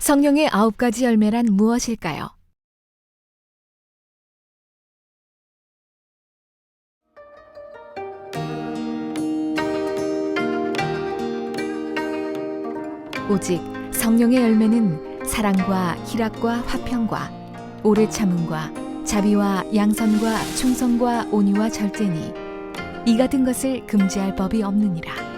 성령의 9가지 열매란 무엇일까요? 오직 성령의 열매는 사랑과 희락과 화평과 오래 참음과 자비와 양선과 충성과 온유와 절제니 이 같은 것을 금지할 법이 없느니라.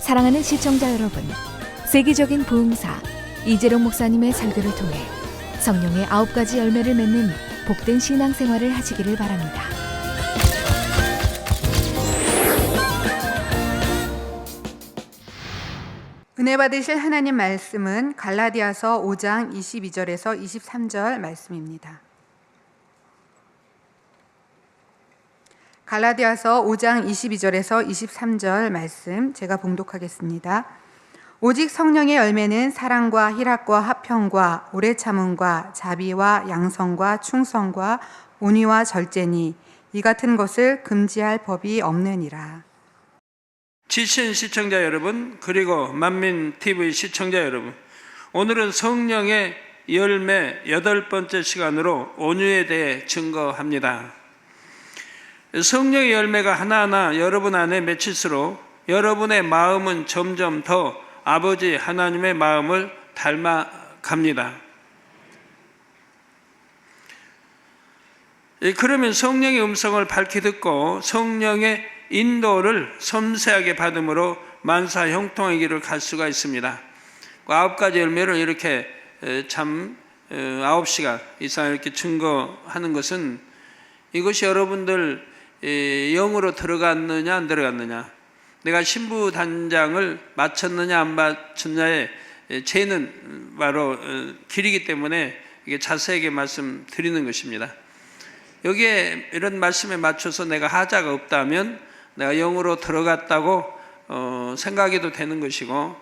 사랑하는 시청자 여러분, 세계적인 부흥사 이재룡 목사님의 설교를 통해 성령의 9가지 열매를 맺는 복된 신앙생활을 하시기를 바랍니다. 은혜 받으실 하나님 말씀은 갈라디아서 5장 22절에서 23절 말씀입니다. 갈라디아서 5장 22절에서 23절 말씀 제가 봉독하겠습니다. 오직 성령의 열매는 사랑과 희락과 화평과 오래 참음과 자비와 양선과 충성과 온유와 절제니 이 같은 것을 금지할 법이 없느니라. 지친 시청자 여러분, 그리고 만민TV 시청자 여러분, 오늘은 성령의 열매 8번째 시간으로 온유에 대해 증거합니다. 성령의 열매가 하나하나 여러분 안에 맺힐수록 여러분의 마음은 점점 더 아버지 하나님의 마음을 닮아갑니다. 그러면 성령의 음성을 밝히 듣고 성령의 인도를 섬세하게 받음으로 만사 형통의 길을 갈 수가 있습니다. 9가지 열매를 이렇게 9시간 이상 이렇게 증거하는 것은 이것이 여러분들 영으로 들어갔느냐 안 들어갔느냐, 내가 신부단장을 마쳤느냐 안 마쳤느냐의 죄는 바로 길이기 때문에 이게 자세하게 말씀드리는 것입니다. 여기에 이런 말씀에 맞춰서 내가 하자가 없다면 내가 영으로 들어갔다고 생각해도 되는 것이고,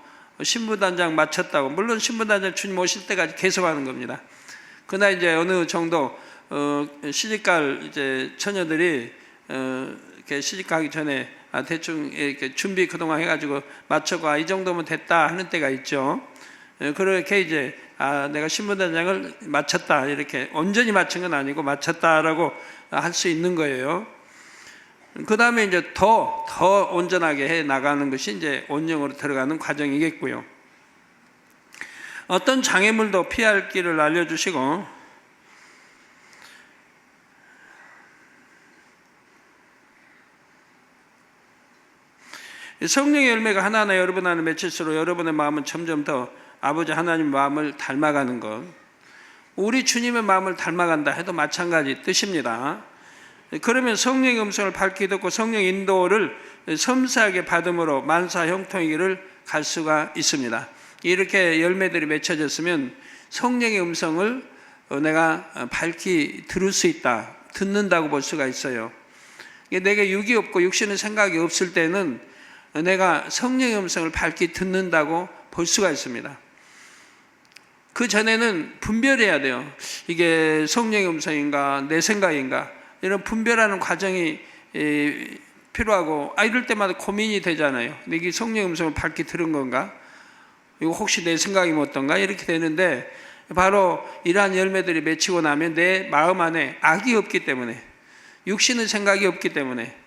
신부단장 마쳤다고, 물론 신부단장 주님 오실 때까지 계속하는 겁니다. 그러나 이제 어느 정도 시집갈 이제 처녀들이 이렇게 시집가기 전에 대충 이렇게 준비 그동안 해가지고 맞춰가 이 정도면 됐다 하는 때가 있죠. 그렇게 이제 내가 신부단장을 마쳤다, 이렇게 온전히 마친 건 아니고 마쳤다라고 할 수 있는 거예요. 그 다음에 이제 더 온전하게 해 나가는 것이 이제 온영으로 들어가는 과정이겠고요. 어떤 장애물도 피할 길을 알려주시고, 성령의 열매가 하나하나 여러분 안에 맺힐수록 여러분의 마음은 점점 더 아버지 하나님 마음을 닮아가는 것, 우리 주님의 마음을 닮아간다 해도 마찬가지 뜻입니다. 그러면 성령의 음성을 밝히 듣고 성령의 인도를 섬세하게 받음으로 만사 형통의 길을 갈 수가 있습니다. 이렇게 열매들이 맺혀졌으면 성령의 음성을 내가 밝히 들을 수 있다, 듣는다고 볼 수가 있어요. 내게 육이 없고 육신의 생각이 없을 때는 내가 성령의 음성을 밝히 듣는다고 볼 수가 있습니다. 그 전에는 분별해야 돼요. 이게 성령의 음성인가 내 생각인가, 이런 분별하는 과정이 필요하고, 이럴 때마다 고민이 되잖아요. 이게 성령의 음성을 밝히 들은 건가, 이거 혹시 내 생각이면 어떤가, 이렇게 되는데, 바로 이러한 열매들이 맺히고 나면 내 마음 안에 악이 없기 때문에, 육신의 생각이 없기 때문에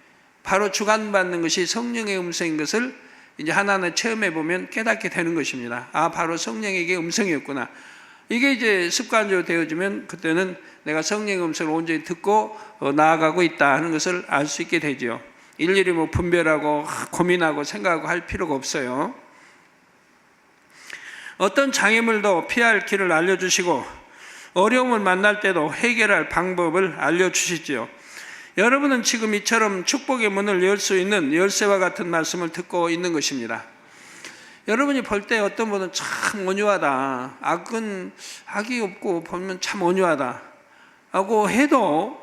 바로 주관받는 것이 성령의 음성인 것을 이제 하나하나 체험해 보면 깨닫게 되는 것입니다. 바로 성령에게 음성이었구나. 이게 이제 습관적으로 되어지면 그때는 내가 성령의 음성을 온전히 듣고 나아가고 있다 하는 것을 알 수 있게 되죠. 일일이 뭐 분별하고 고민하고 생각하고 할 필요가 없어요. 어떤 장애물도 피할 길을 알려주시고 어려움을 만날 때도 해결할 방법을 알려주시지요. 여러분은 지금 이처럼 축복의 문을 열 수 있는 열쇠와 같은 말씀을 듣고 있는 것입니다. 여러분이 볼 때 어떤 분은 참 온유하다, 악이 없고 보면 참 온유하다 하고 해도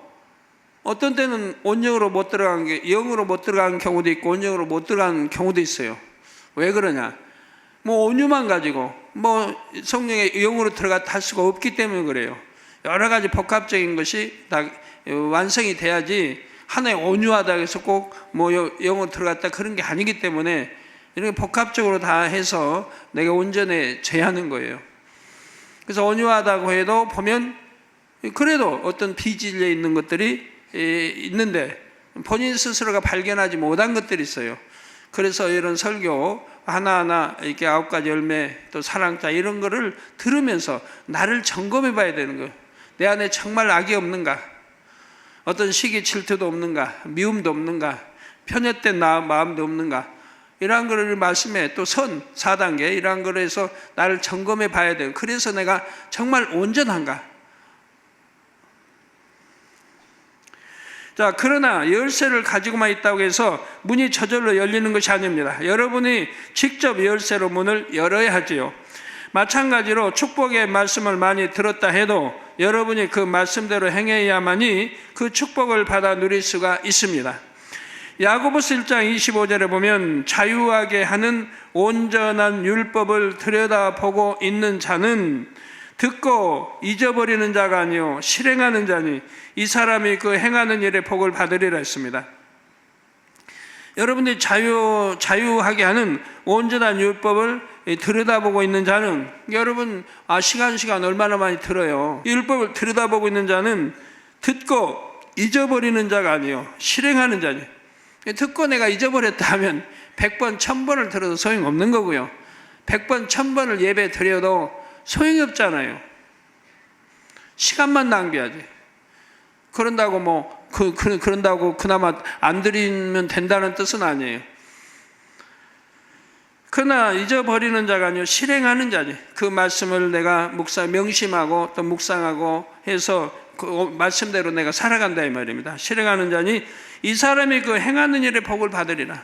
어떤 때는 온영으로 못 들어간 게 영으로 못 들어간 경우도 있고 온영으로 못 들어간 경우도 있어요. 왜 그러냐? 뭐 온유만 가지고 뭐 성령의 영으로 들어갔다 할 수가 없기 때문에 그래요. 여러 가지 복합적인 것이 다 완성이 돼야지 하나의 온유하다 해서 꼭 뭐 영으로 들어갔다 그런 게 아니기 때문에 이렇게 복합적으로 다 해서 내가 온전해 제하는 거예요. 그래서 온유하다고 해도 보면 그래도 어떤 비진리에 있는 것들이 있는데 본인 스스로가 발견하지 못한 것들이 있어요. 그래서 이런 설교 하나하나 이렇게 9가지 열매 또 사랑자 이런 거를 들으면서 나를 점검해 봐야 되는 거예요. 내 안에 정말 악이 없는가? 어떤 시기 질투도 없는가? 미움도 없는가? 편협된 마음도 없는가? 이러한 거를 말씀에 또 4단계 이러한 거를 해서 나를 점검해 봐야 돼요. 그래서 내가 정말 온전한가? 자, 그러나 열쇠를 가지고만 있다고 해서 문이 저절로 열리는 것이 아닙니다. 여러분이 직접 열쇠로 문을 열어야 하지요. 마찬가지로 축복의 말씀을 많이 들었다 해도 여러분이 그 말씀대로 행해야만이 그 축복을 받아 누릴 수가 있습니다. 야고보서 1장 25절에 보면 자유하게 하는 온전한 율법을 들여다보고 있는 자는 듣고 잊어버리는 자가 아니요 실행하는 자니 이 사람이 그 행하는 일의 복을 받으리라 했습니다. 여러분들이 자유하게 하는 온전한 율법을 들여다보고 있는 자는 여러분 시간 얼마나 많이 들어요. 율법을 들여다보고 있는 자는 듣고 잊어버리는 자가 아니요 실행하는 자니. 듣고 내가 잊어버렸다 하면 100번 1000번을 들어도 소용없는 거고요. 100번 1000번을 예배 드려도 소용이 없잖아요. 시간만 낭비하지. 그런다고 그런다고 그나마 안 드리면 된다는 뜻은 아니에요. 그러나 잊어버리는 자가 아니요 실행하는 자니 그 말씀을 내가 명심하고 또 묵상하고 해서 그 말씀대로 내가 살아간다 이 말입니다. 실행하는 자니 이 사람이 그 행하는 일의 복을 받으리라.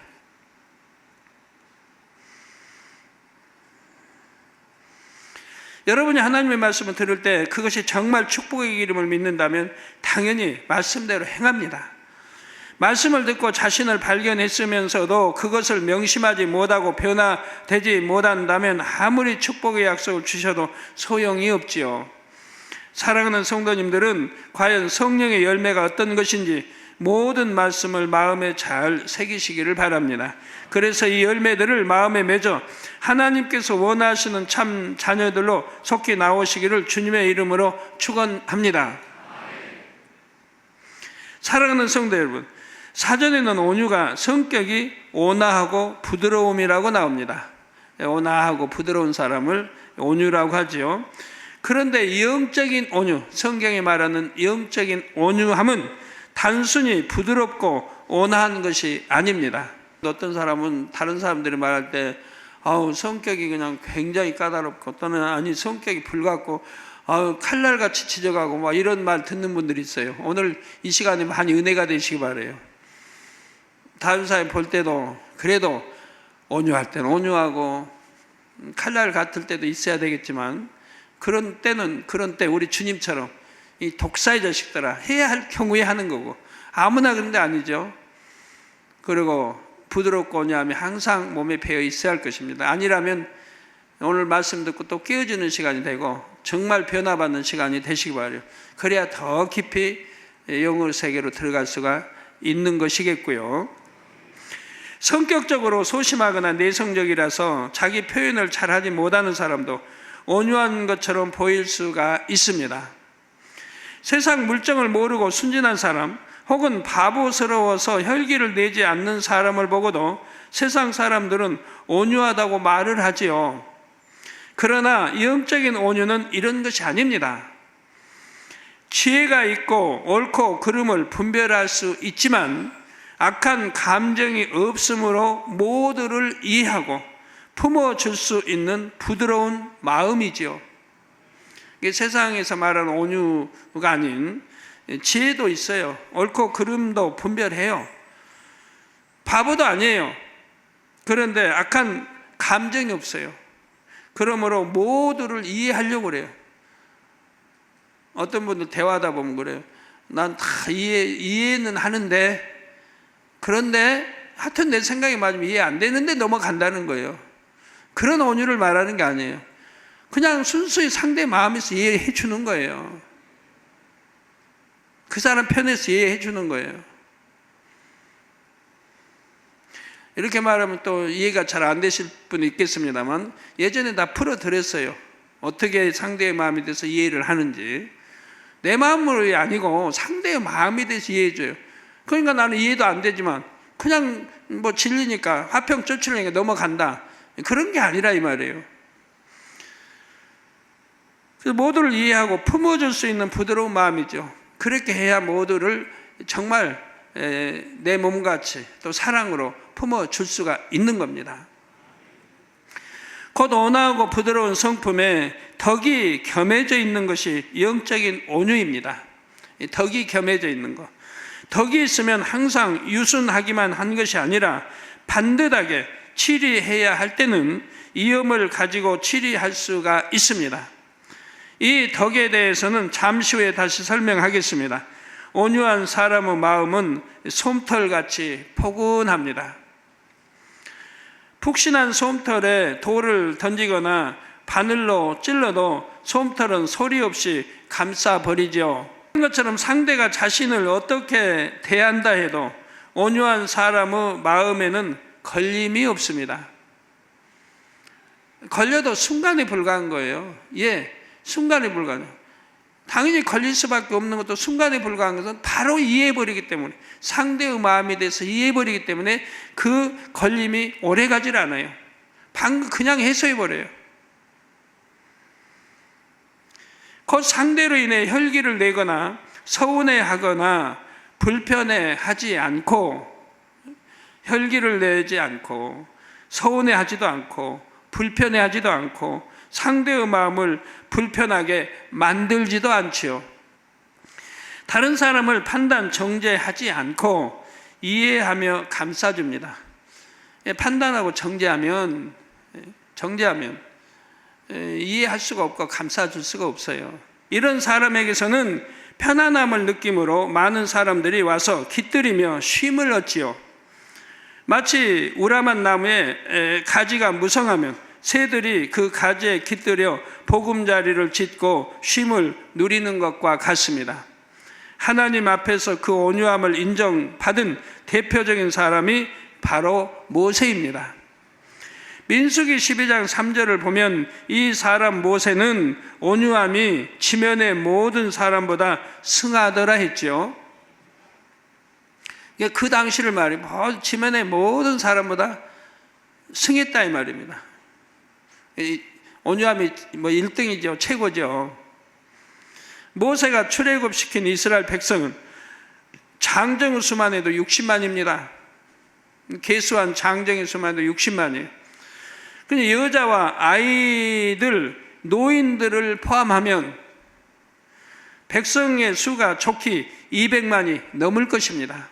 여러분이 하나님의 말씀을 들을 때 그것이 정말 축복의 이름을 믿는다면 당연히 말씀대로 행합니다. 말씀을 듣고 자신을 발견했으면서도 그것을 명심하지 못하고 변화되지 못한다면 아무리 축복의 약속을 주셔도 소용이 없지요. 사랑하는 성도님들은 과연 성령의 열매가 어떤 것인지 모든 말씀을 마음에 잘 새기시기를 바랍니다. 그래서 이 열매들을 마음에 맺어 하나님께서 원하시는 참 자녀들로 속히 나오시기를 주님의 이름으로 축원합니다. 사랑하는 성도 여러분, 사전에는 온유가 성격이 온화하고 부드러움이라고 나옵니다. 온화하고 부드러운 사람을 온유라고 하지요. 그런데 영적인 온유, 성경이 말하는 영적인 온유함은 단순히 부드럽고 온화한 것이 아닙니다. 어떤 사람은 다른 사람들이 말할 때 성격이 그냥 굉장히 까다롭고 또는 아니 성격이 불같고 칼날같이 지져가고 막 이런 말 듣는 분들이 있어요. 오늘 이 시간에 많이 은혜가 되시기 바라요. 다른 사람 볼 때도 그래도 온유할 때는 온유하고 칼날 같을 때도 있어야 되겠지만 그런 때 우리 주님처럼 이 독사의 자식들아 해야 할 경우에 하는 거고 아무나 그런 데 아니죠. 그리고 부드럽고 온유함이 항상 몸에 배어 있어야 할 것입니다. 아니라면 오늘 말씀 듣고 또 깨어지는 시간이 되고 정말 변화받는 시간이 되시기 바라요. 그래야 더 깊이 영의 세계로 들어갈 수가 있는 것이겠고요. 성격적으로 소심하거나 내성적이라서 자기 표현을 잘하지 못하는 사람도 온유한 것처럼 보일 수가 있습니다. 세상 물정을 모르고 순진한 사람 혹은 바보스러워서 혈기를 내지 않는 사람을 보고도 세상 사람들은 온유하다고 말을 하지요. 그러나 영적인 온유는 이런 것이 아닙니다. 지혜가 있고 옳고 그름을 분별할 수 있지만 악한 감정이 없으므로 모두를 이해하고 품어줄 수 있는 부드러운 마음이지요. 이게 세상에서 말하는 온유가 아닌 지혜도 있어요. 옳고 그름도 분별해요. 바보도 아니에요. 그런데 악한 감정이 없어요. 그러므로 모두를 이해하려고 그래요. 어떤 분들 대화하다 보면 그래요. 난 다 이해는 하는데, 그런데 하여튼 내 생각이 맞으면 이해 안 되는데 넘어간다는 거예요. 그런 온유를 말하는 게 아니에요. 그냥 순수히 상대 마음에서 이해해 주는 거예요. 그 사람 편에서 이해해 주는 거예요. 이렇게 말하면 또 이해가 잘 안 되실 분이 있겠습니다만, 예전에 다 풀어드렸어요. 어떻게 상대의 마음에 대해서 이해를 하는지. 내 마음으로 아니고 상대의 마음에 대해서 이해해줘요. 그러니까 나는 이해도 안 되지만 그냥 뭐 질리니까 화평 쫓으려니까 넘어간다. 그런 게 아니라 이 말이에요. 그래서 모두를 이해하고 품어줄 수 있는 부드러운 마음이죠. 그렇게 해야 모두를 정말 내 몸같이 또 사랑으로 품어줄 수가 있는 겁니다. 곧 온화하고 부드러운 성품에 덕이 겸해져 있는 것이 영적인 온유입니다. 덕이 겸해져 있는 것. 덕이 있으면 항상 유순하기만 한 것이 아니라 반듯하게 치리해야 할 때는 이음을 가지고 치리할 수가 있습니다. 이 덕에 대해서는 잠시 후에 다시 설명하겠습니다. 온유한 사람의 마음은 솜털같이 포근합니다. 푹신한 솜털에 돌을 던지거나 바늘로 찔러도 솜털은 소리 없이 감싸버리죠. 그런 것처럼 상대가 자신을 어떻게 대한다 해도 온유한 사람의 마음에는 걸림이 없습니다. 걸려도 순간에 불과한 거예요. 순간에 불과해요. 당연히 걸릴 수밖에 없는 것도 순간에 불과한 것은 바로 이해해버리기 때문에, 상대의 마음에 대해서 이해해버리기 때문에 그 걸림이 오래가질 않아요. 방금 그냥 해소해버려요. 곧 상대로 인해 혈기를 내거나 서운해하거나 불편해하지 않고, 혈기를 내지 않고 서운해하지도 않고 불편해하지도 않고 상대의 마음을 불편하게 만들지도 않지요. 다른 사람을 판단, 정죄하지 않고 이해하며 감싸줍니다. 판단하고 정죄하면 이해할 수가 없고 감싸줄 수가 없어요. 이런 사람에게서는 편안함을 느낌으로 많은 사람들이 와서 깃들이며 쉼을 얻지요. 마치 우람한 나무에 가지가 무성하면 새들이 그 가지에 깃들여 보금자리를 짓고 쉼을 누리는 것과 같습니다. 하나님 앞에서 그 온유함을 인정받은 대표적인 사람이 바로 모세입니다. 민수기 12장 3절을 보면 이 사람 모세는 온유함이 지면의 모든 사람보다 승하더라 했죠. 그 당시를 말이에요. 지면의 모든 사람보다 승했다 이 말입니다. 온유함이 1등이죠. 최고죠. 모세가 출애굽시킨 이스라엘 백성은 장정의 수만 해도 60만입니다. 계수한 장정의 수만 해도 60만이에요. 근데 여자와 아이들, 노인들을 포함하면 백성의 수가 좋기 200만이 넘을 것입니다.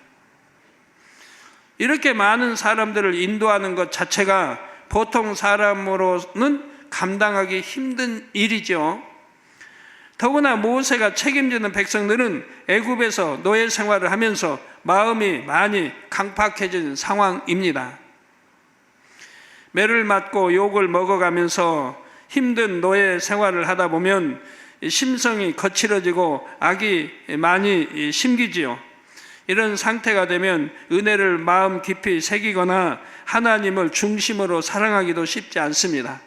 이렇게 많은 사람들을 인도하는 것 자체가 보통 사람으로는 감당하기 힘든 일이죠. 더구나 모세가 책임지는 백성들은 애굽에서 노예 생활을 하면서 마음이 많이 강팍해진 상황입니다. 매를 맞고 욕을 먹어가면서 힘든 노예 생활을 하다 보면 심성이 거칠어지고 악이 많이 심기지요. 이런 상태가 되면 은혜를 마음 깊이 새기거나 하나님을 중심으로 사랑하기도 쉽지 않습니다.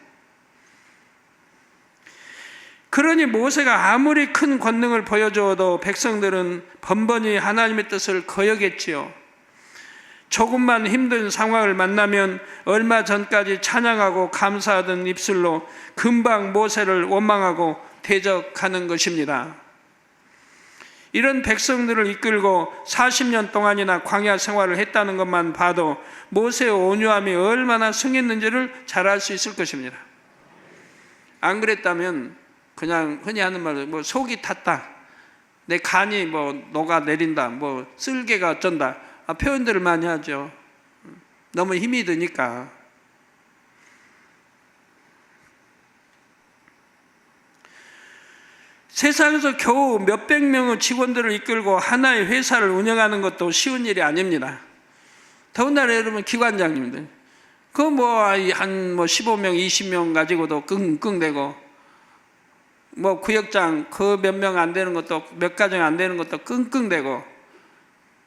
그러니 모세가 아무리 큰 권능을 보여주어도 백성들은 번번이 하나님의 뜻을 거역했지요. 조금만 힘든 상황을 만나면 얼마 전까지 찬양하고 감사하던 입술로 금방 모세를 원망하고 대적하는 것입니다. 이런 백성들을 이끌고 40년 동안이나 광야 생활을 했다는 것만 봐도 모세의 온유함이 얼마나 승했는지를 잘 알 수 있을 것입니다. 안 그랬다면 그냥 흔히 하는 말로 뭐 속이 탔다, 내 간이 뭐 녹아내린다, 뭐 쓸개가 어쩐다, 표현들을 많이 하죠. 너무 힘이 드니까. 세상에서 겨우 몇백 명의 직원들을 이끌고 하나의 회사를 운영하는 것도 쉬운 일이 아닙니다. 더군다나 여러분 기관장님들, 그 뭐 한 뭐 15명, 20명 가지고도 끙끙대고, 뭐 구역장 그 몇 명 안 되는 것도, 몇 가정 안 되는 것도 끙끙대고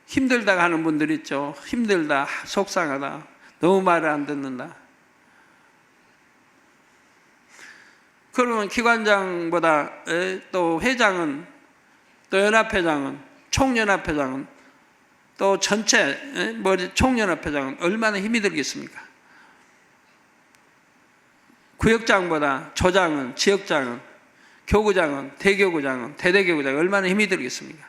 힘들다 하는 분들 있죠. 힘들다, 속상하다, 너무 말을 안 듣는다. 그러면 기관장보다 또 회장은, 또 연합회장은, 총연합회장은, 또 전체 총연합회장은 얼마나 힘이 들겠습니까? 구역장보다 조장은, 지역장은, 교구장은, 대교구장은, 대대교구장은 얼마나 힘이 들겠습니까?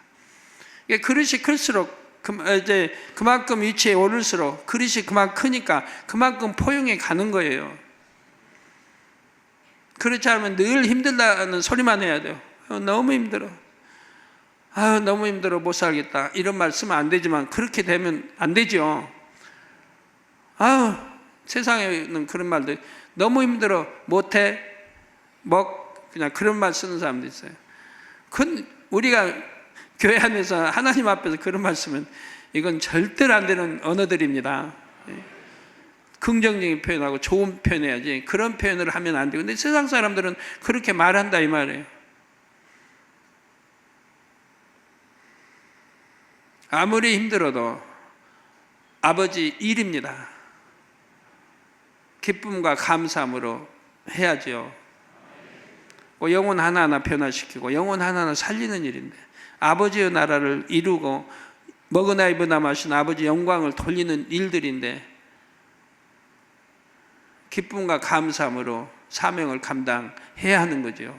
그릇이 클수록 이제 그만큼 위치에 오를수록 그릇이 그만 크니까 그만큼 포용해 가는 거예요. 그렇지 않으면 늘 힘들다는 소리만 해야 돼요. 너무 힘들어. 너무 힘들어, 못 살겠다. 이런 말 쓰면 안 되지만 그렇게 되면 안 되죠. 세상에는 그런 말들, 너무 힘들어, 못해, 그냥 그런 말 쓰는 사람도 있어요. 우리가 교회 안에서 하나님 앞에서 그런 말 쓰면 이건 절대로 안 되는 언어들입니다. 긍정적인 표현하고 좋은 표현해야지, 그런 표현을 하면 안 돼요. 근데 세상 사람들은 그렇게 말한다 이 말이에요. 아무리 힘들어도 아버지 일입니다. 기쁨과 감사함으로 해야죠. 영혼 하나하나 변화시키고 영혼 하나하나 살리는 일인데, 아버지의 나라를 이루고 먹으나 입으나 마시나 아버지 영광을 돌리는 일들인데, 기쁨과 감사함으로 사명을 감당해야 하는 거죠.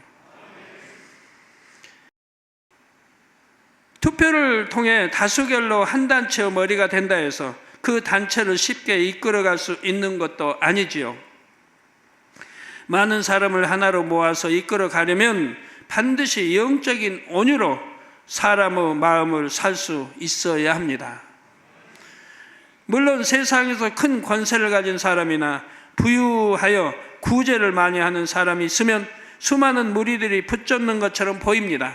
투표를 통해 다수결로 한 단체의 머리가 된다 해서 그 단체를 쉽게 이끌어갈 수 있는 것도 아니지요. 많은 사람을 하나로 모아서 이끌어가려면 반드시 영적인 온유로 사람의 마음을 살 수 있어야 합니다. 물론 세상에서 큰 권세를 가진 사람이나 부유하여 구제를 많이 하는 사람이 있으면 수많은 무리들이 붙잡는 것처럼 보입니다.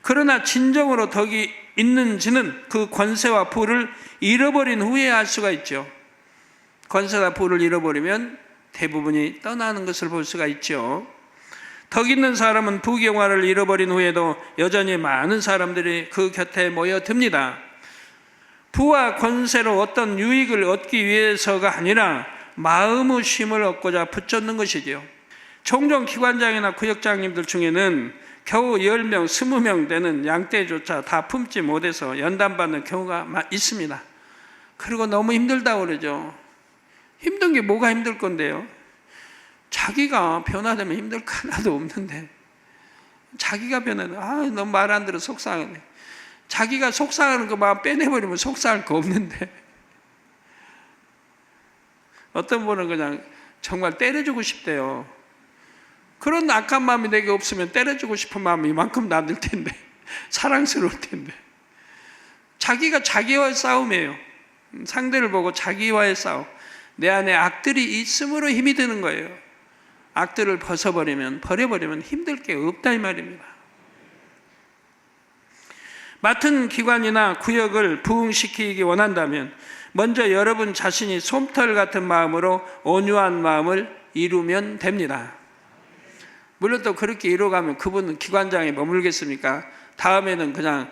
그러나 진정으로 덕이 있는지는 그 권세와 부를 잃어버린 후에 알 수가 있죠. 권세와 부를 잃어버리면 대부분이 떠나는 것을 볼 수가 있죠. 덕 있는 사람은 부경화를 잃어버린 후에도 여전히 많은 사람들이 그 곁에 모여듭니다. 부와 권세로 어떤 유익을 얻기 위해서가 아니라 마음의 쉼을 얻고자 붙잡는 것이지요. 종종 기관장이나 구역장님들 중에는 겨우 10명, 20명 되는 양떼조차 다 품지 못해서 연단받는 경우가 있습니다. 그리고 너무 힘들다고 그러죠. 힘든 게 뭐가 힘들 건데요? 자기가 변화되면 힘들 거 하나도 없는데, 자기가 변화되면 너무 말 안 들어 속상하네. 자기가 속상하는 거 마음 빼내버리면 속상할 거 없는데, 어떤 분은 그냥 정말 때려주고 싶대요. 그런 악한 마음이 내게 없으면 때려주고 싶은 마음이 이만큼 나들 텐데, 사랑스러울 텐데. 자기가 자기와의 싸움이에요. 상대를 보고 자기와의 싸움. 내 안에 악들이 있음으로 힘이 드는 거예요. 악들을 버려버리면 힘들 게 없다 이 말입니다. 맡은 기관이나 구역을 부흥시키기 원한다면 먼저 여러분 자신이 솜털 같은 마음으로 온유한 마음을 이루면 됩니다. 물론 또 그렇게 이루어가면 그분은 기관장에 머물겠습니까? 다음에는 그냥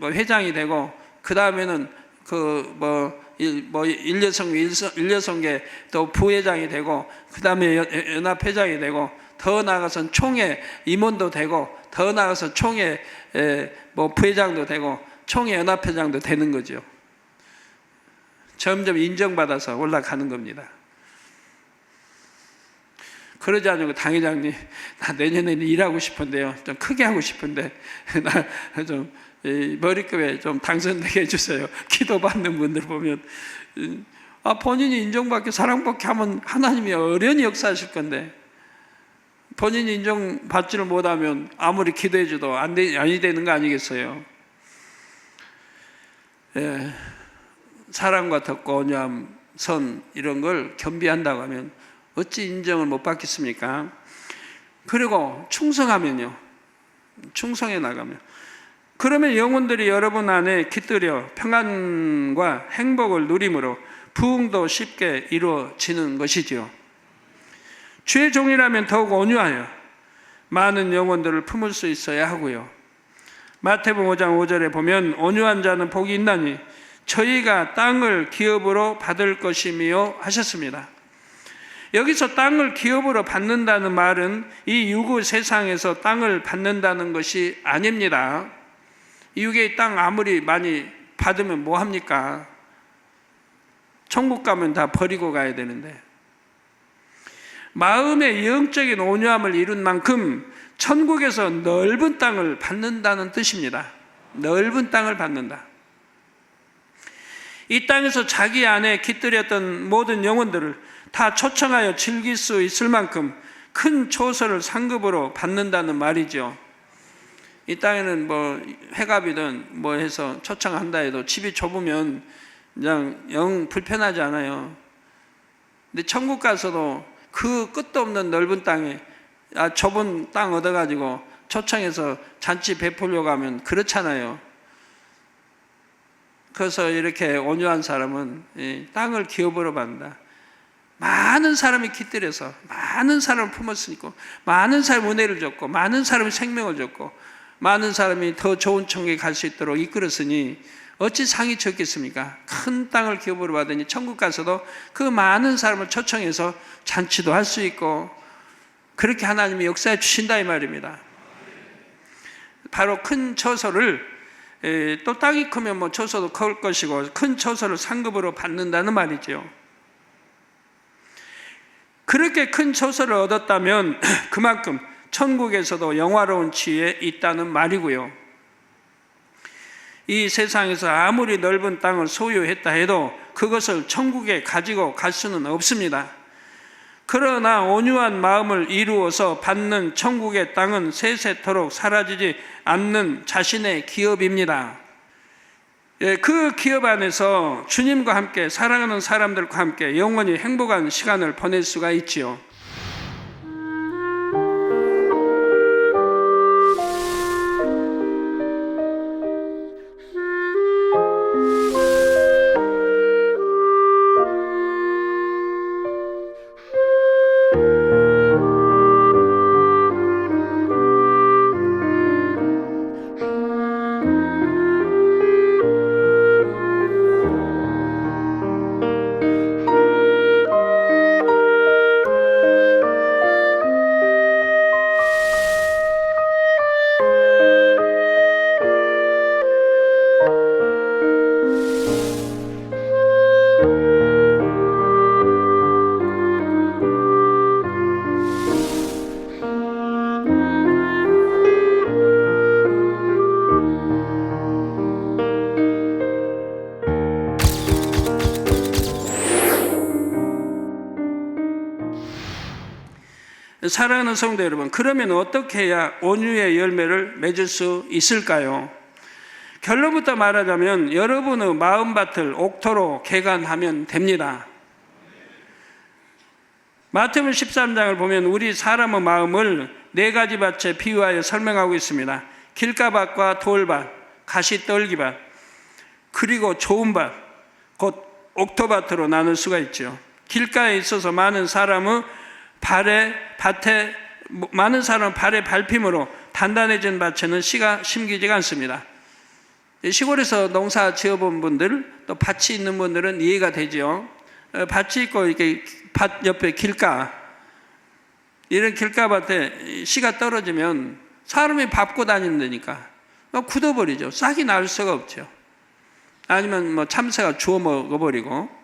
회장이 되고, 그 다음에는 일여성계 또 부회장이 되고, 그 다음에 연합회장이 되고, 더 나아가서는 총회 임원도 되고, 더 나아가서 총회 부회장도 되고, 총회 연합회장도 되는 거죠. 점점 인정받아서 올라가는 겁니다. 그러지 않고 당회장님, 나 내년에는 일하고 싶은데요, 좀 크게 하고 싶은데 나 좀 머리급에 좀 당선되게 해주세요. 기도받는 분들 보면 본인이 인정받게 사랑받게 하면 하나님이 어련히 역사하실 건데, 본인이 인정받지를 못하면 아무리 기도해줘도 아니 되는 거 아니겠어요? 예, 사랑과 덕과 온유함, 선 이런 걸 겸비한다고 하면 어찌 인정을 못 받겠습니까? 그리고 충성하면요, 충성해 나가면, 그러면 영혼들이 여러분 안에 깃들여 평안과 행복을 누림으로 부흥도 쉽게 이루어지는 것이지요. 주의 종이라면 더욱 온유하여 많은 영혼들을 품을 수 있어야 하고요. 마태복음 5장 5절에 보면 온유한 자는 복이 있나니 저희가 땅을 기업으로 받을 것이며 하셨습니다. 여기서 땅을 기업으로 받는다는 말은 이 유구 세상에서 땅을 받는다는 것이 아닙니다. 이 육의 땅 아무리 많이 받으면 뭐합니까? 천국 가면 다 버리고 가야 되는데, 마음의 영적인 온유함을 이룬 만큼 천국에서 넓은 땅을 받는다는 뜻입니다. 넓은 땅을 받는다. 이 땅에서 자기 안에 깃들였던 모든 영혼들을 다 초청하여 즐길 수 있을 만큼 큰 초소를 상급으로 받는다는 말이죠. 이 땅에는 뭐 회갑이든 뭐 해서 초청한다 해도 집이 좁으면 그냥 영 불편하지 않아요. 근데 천국 가서도 그 끝도 없는 넓은 땅에 좁은 땅 얻어가지고 초청해서 잔치 베풀려고 하면 그렇잖아요. 그래서 이렇게 온유한 사람은 땅을 기업으로 받는다. 많은 사람이 깃들여서 많은 사람을 품었으니까, 많은 사람이 은혜를 줬고, 많은 사람이 생명을 줬고, 많은 사람이 더 좋은 천국에 갈 수 있도록 이끌었으니 어찌 상이 적겠습니까? 큰 땅을 기업으로 받으니 천국 가서도 그 많은 사람을 초청해서 잔치도 할 수 있고, 그렇게 하나님이 역사해 주신다 이 말입니다. 바로 큰 처소를, 또 땅이 크면 뭐 처소도 커올 것이고, 큰 처소를 상급으로 받는다는 말이죠. 그렇게 큰 처소를 얻었다면 그만큼 천국에서도 영화로운 지위에 있다는 말이고요. 이 세상에서 아무리 넓은 땅을 소유했다 해도 그것을 천국에 가지고 갈 수는 없습니다. 그러나 온유한 마음을 이루어서 받는 천국의 땅은 세세토록 사라지지 않는 자신의 기업입니다. 그 기업 안에서 주님과 함께, 사랑하는 사람들과 함께 영원히 행복한 시간을 보낼 수가 있지요. 사랑하는 성도 여러분, 그러면 어떻게 해야 온유의 열매를 맺을 수 있을까요? 결론부터 말하자면 여러분의 마음밭을 옥토로 개간하면 됩니다. 마태복음 13장을 보면 우리 사람의 마음을 4가지 밭에 비유하여 설명하고 있습니다. 길가밭과 돌밭, 가시떨기밭, 그리고 좋은 밭, 곧 옥토밭으로 나눌 수가 있죠. 길가에 있어서 많은 사람의 밭에 많은 사람 발의 밟힘으로 단단해진 밭에는 씨가 심기지가 않습니다. 시골에서 농사 지어본 분들, 또 밭이 있는 분들은 이해가 되죠. 밭이 있고 이렇게 밭 옆에 길가, 이런 길가밭에 씨가 떨어지면 사람이 밟고 다닌다니까 굳어버리죠. 싹이 날 수가 없죠. 아니면 뭐 참새가 주워 먹어버리고.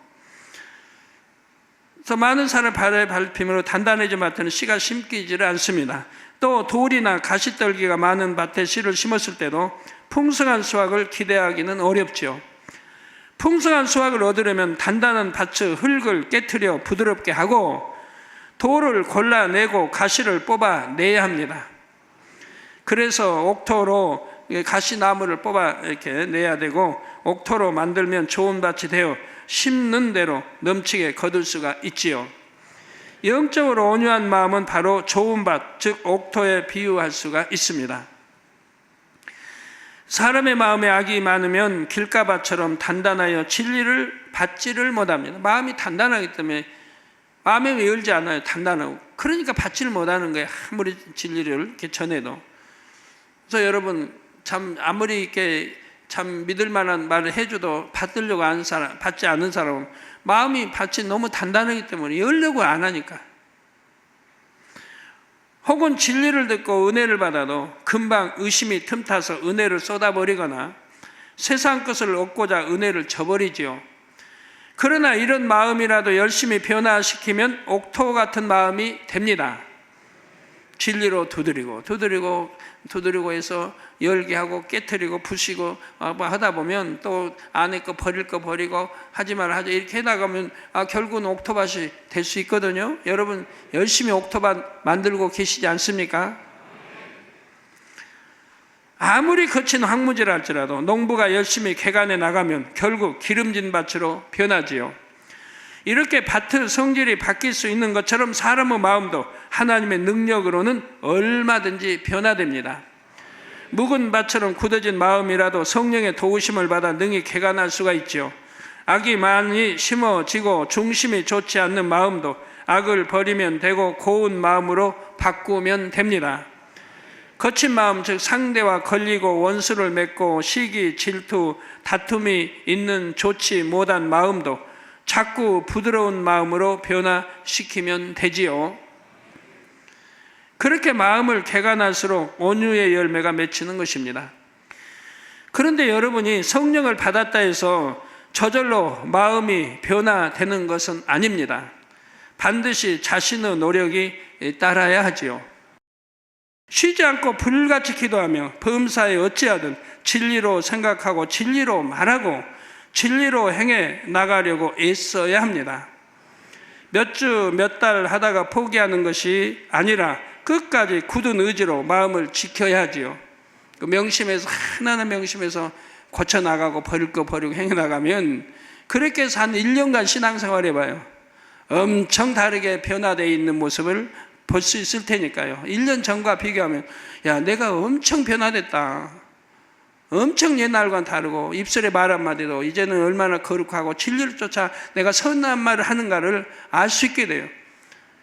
그래서 많은 사람의 발의 밟힘으로 단단해진 밭에는 씨가 심기지를 않습니다. 또 돌이나 가시떨기가 많은 밭에 씨를 심었을 때도 풍성한 수확을 기대하기는 어렵죠. 풍성한 수확을 얻으려면 단단한 밭의 흙을 깨트려 부드럽게 하고 돌을 골라내고 가시를 뽑아내야 합니다. 그래서 옥토로 가시나무를 뽑아 이렇게 내야 되고, 옥토로 만들면 좋은 밭이 되어 심는 대로 넘치게 거둘 수가 있지요. 영적으로 온유한 마음은 바로 좋은 밭, 즉 옥토에 비유할 수가 있습니다. 사람의 마음에 악이 많으면 길가밭처럼 단단하여 진리를 받지를 못합니다. 마음이 단단하기 때문에 마음에 왜 열지 않아요? 단단하고. 그러니까 받지를 못하는 거예요. 아무리 진리를 이렇게 전해도. 그래서 여러분, 참 아무리 이렇게 참 믿을 만한 말을 해줘도 받으려고 하는 사람, 받지 않는 사람은 마음이 받지 너무 단단하기 때문에 열려고 안 하니까. 혹은 진리를 듣고 은혜를 받아도 금방 의심이 틈타서 은혜를 쏟아버리거나 세상 것을 얻고자 은혜를 저버리지요. 그러나 이런 마음이라도 열심히 변화시키면 옥토 같은 마음이 됩니다. 진리로 두드리고 해서 열게 하고 깨트리고 부시고 뭐 하다 보면 또 안에 거 버릴 거 버리고 하지 말아 하자 이렇게 해나가면 결국은 옥토밭이 될 수 있거든요. 여러분 열심히 옥토밭 만들고 계시지 않습니까? 아무리 거친 황무지라 할지라도 농부가 열심히 개간해 나가면 결국 기름진 밭으로 변하지요. 이렇게 밭의 성질이 바뀔 수 있는 것처럼 사람의 마음도 하나님의 능력으로는 얼마든지 변화됩니다. 묵은 밭처럼 굳어진 마음이라도 성령의 도우심을 받아 능히 개간할 수가 있지요. 악이 많이 심어지고 중심이 좋지 않는 마음도 악을 버리면 되고 고운 마음으로 바꾸면 됩니다. 거친 마음, 즉 상대와 걸리고 원수를 맺고 시기, 질투, 다툼이 있는 좋지 못한 마음도 자꾸 부드러운 마음으로 변화시키면 되지요. 그렇게 마음을 개간할수록 온유의 열매가 맺히는 것입니다. 그런데 여러분이 성령을 받았다 해서 저절로 마음이 변화되는 것은 아닙니다. 반드시 자신의 노력이 따라야 하지요. 쉬지 않고 불같이 기도하며 범사에 어찌하든 진리로 생각하고 진리로 말하고 진리로 행해 나가려고 애써야 합니다. 몇 주, 몇 달 하다가 포기하는 것이 아니라 끝까지 굳은 의지로 마음을 지켜야 하지요. 그 명심해서 하나하나 명심해서 고쳐나가고 버릴 거 버리고 행해 나가면 그렇게 해서 한 1년간 신앙생활 해봐요. 엄청 다르게 변화되어 있는 모습을 볼 수 있을 테니까요. 1년 전과 비교하면 야 내가 엄청 변화됐다. 엄청 옛날과는 다르고 입술의 말 한마디도 이제는 얼마나 거룩하고 진리를 쫓아 내가 선한 말을 하는가를 알 수 있게 돼요.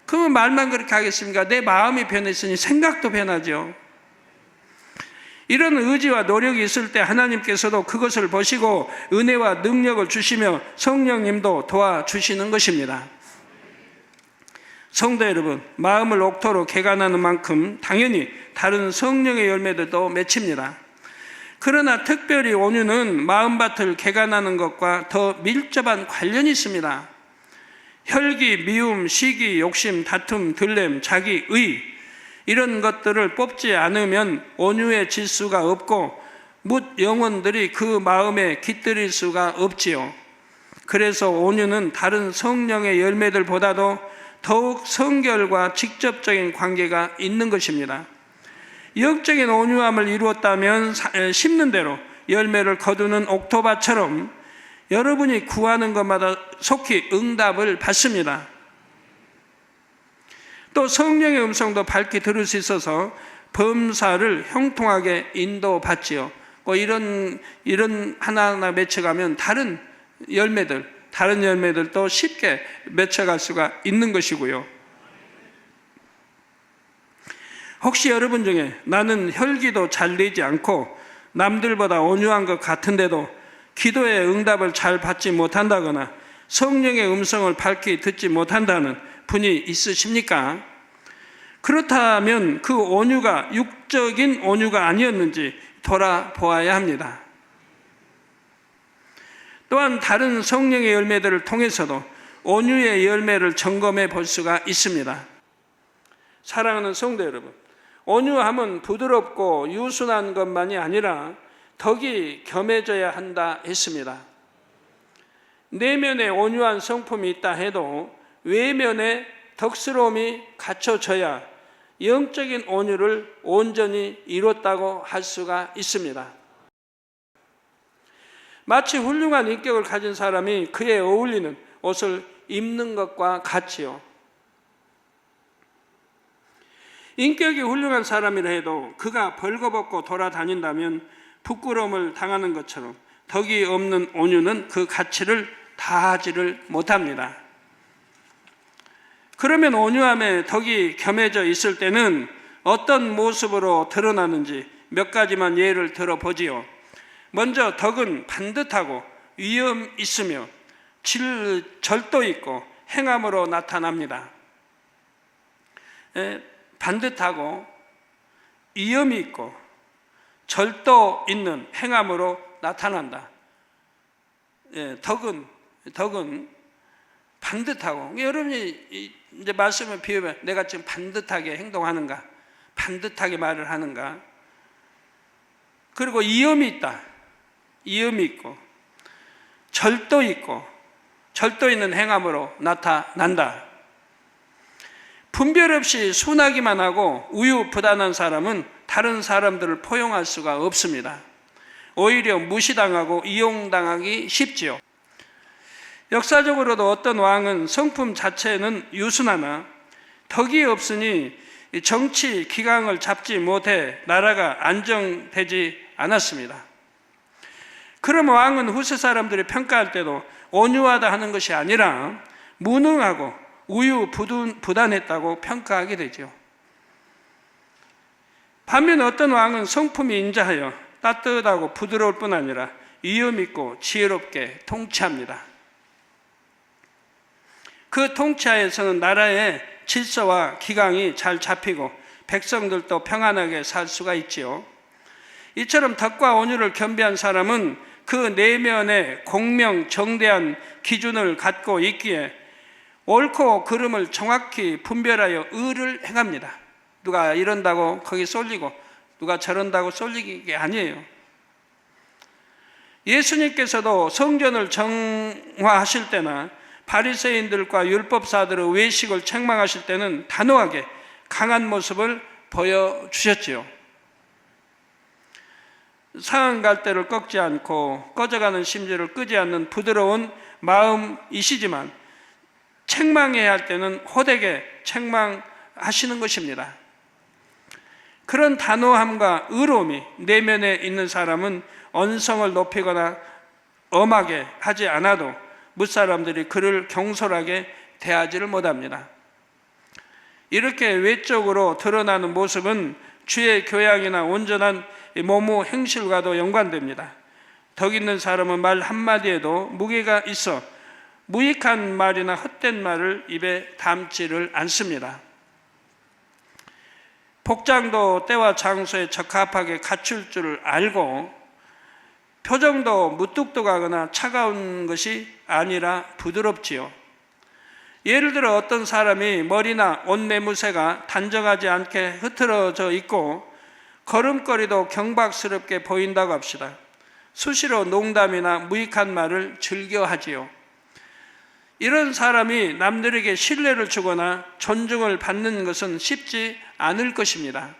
그러면 말만 그렇게 하겠습니까? 내 마음이 변했으니 생각도 변하죠. 이런 의지와 노력이 있을 때 하나님께서도 그것을 보시고 은혜와 능력을 주시며 성령님도 도와주시는 것입니다. 성도 여러분, 마음을 옥토로 개간하는 만큼 당연히 다른 성령의 열매들도 맺힙니다. 그러나 특별히 온유는 마음밭을 개간하는 것과 더 밀접한 관련이 있습니다. 혈기, 미움, 시기, 욕심, 다툼, 들램, 자기의 이런 것들을 뽑지 않으면 온유의 질수가 없고 뭇 영혼들이 그 마음에 깃들일 수가 없지요. 그래서 온유는 다른 성령의 열매들보다도 더욱 성결과 직접적인 관계가 있는 것입니다. 영적인 온유함을 이루었다면 심는 대로 열매를 거두는 옥토밭처럼 여러분이 구하는 것마다 속히 응답을 받습니다. 또 성령의 음성도 밝게 들을 수 있어서 범사를 형통하게 인도받지요. 이런 하나하나 맺혀가면 다른 열매들도 쉽게 맺혀갈 수가 있는 것이고요. 혹시 여러분 중에 나는 혈기도 잘 내지 않고 남들보다 온유한 것 같은데도 기도의 응답을 잘 받지 못한다거나 성령의 음성을 밝게 듣지 못한다는 분이 있으십니까? 그렇다면 그 온유가 육적인 온유가 아니었는지 돌아보아야 합니다. 또한 다른 성령의 열매들을 통해서도 온유의 열매를 점검해 볼 수가 있습니다. 사랑하는 성도 여러분, 온유함은 부드럽고 유순한 것만이 아니라 덕이 겸해져야 한다 했습니다. 내면에 온유한 성품이 있다 해도 외면에 덕스러움이 갖춰져야 영적인 온유를 온전히 이뤘다고 할 수가 있습니다. 마치 훌륭한 인격을 가진 사람이 그에 어울리는 옷을 입는 것과 같지요. 인격이 훌륭한 사람이라 해도 그가 벌거벗고 돌아다닌다면 부끄러움을 당하는 것처럼 덕이 없는 온유는 그 가치를 다하지를 못합니다. 그러면 온유함에 덕이 겸해져 있을 때는 어떤 모습으로 드러나는지 몇 가지만 예를 들어보지요. 먼저 덕은 반듯하고 위엄 있으며 절도 있고 행함으로 나타납니다. 반듯하고 위엄이 있고 절도 있는 행함으로 나타난다. 덕은 반듯하고, 여러분이 이제 말씀을 비우면 내가 지금 반듯하게 행동하는가, 반듯하게 말을 하는가. 그리고 위엄이 있다. 위엄이 있고 절도 있고 절도 있는 행함으로 나타난다. 분별 없이 순하기만 하고 우유부단한 사람은 다른 사람들을 포용할 수가 없습니다. 오히려 무시당하고 이용당하기 쉽지요. 역사적으로도 어떤 왕은 성품 자체는 유순하나 덕이 없으니 정치 기강을 잡지 못해 나라가 안정되지 않았습니다. 그럼 왕은 후세 사람들이 평가할 때도 온유하다 하는 것이 아니라 무능하고 우유부단했다고 평가하게 되죠. 반면 어떤 왕은 성품이 인자하여 따뜻하고 부드러울 뿐 아니라 위엄 있고 지혜롭게 통치합니다. 그 통치하에서는 나라의 질서와 기강이 잘 잡히고 백성들도 평안하게 살 수가 있지요. 이처럼 덕과 온유를 겸비한 사람은 그 내면에 공명정대한 기준을 갖고 있기에 옳고 그름을 정확히 분별하여 의를 행합니다. 누가 이런다고 거기 쏠리고 누가 저런다고 쏠리는 게 아니에요. 예수님께서도 성전을 정화하실 때나 바리새인들과 율법사들의 외식을 책망하실 때는 단호하게 강한 모습을 보여주셨지요. 상한 갈대를 꺾지 않고 꺼져가는 심지를 끄지 않는 부드러운 마음이시지만 책망해야 할 때는 호되게 책망하시는 것입니다. 그런 단호함과 의로움이 내면에 있는 사람은 언성을 높이거나 엄하게 하지 않아도 무사람들이 그를 경솔하게 대하지를 못합니다. 이렇게 외적으로 드러나는 모습은 주의 교양이나 온전한 모무 행실과도 연관됩니다. 덕 있는 사람은 말 한마디에도 무게가 있어 무익한 말이나 헛된 말을 입에 담지를 않습니다. 복장도 때와 장소에 적합하게 갖출 줄을 알고 표정도 무뚝뚝하거나 차가운 것이 아니라 부드럽지요. 예를 들어 어떤 사람이 머리나 옷 매무새가 단정하지 않게 흐트러져 있고 걸음걸이도 경박스럽게 보인다고 합시다. 수시로 농담이나 무익한 말을 즐겨하지요. 이런 사람이 남들에게 신뢰를 주거나 존중을 받는 것은 쉽지 않을 것입니다.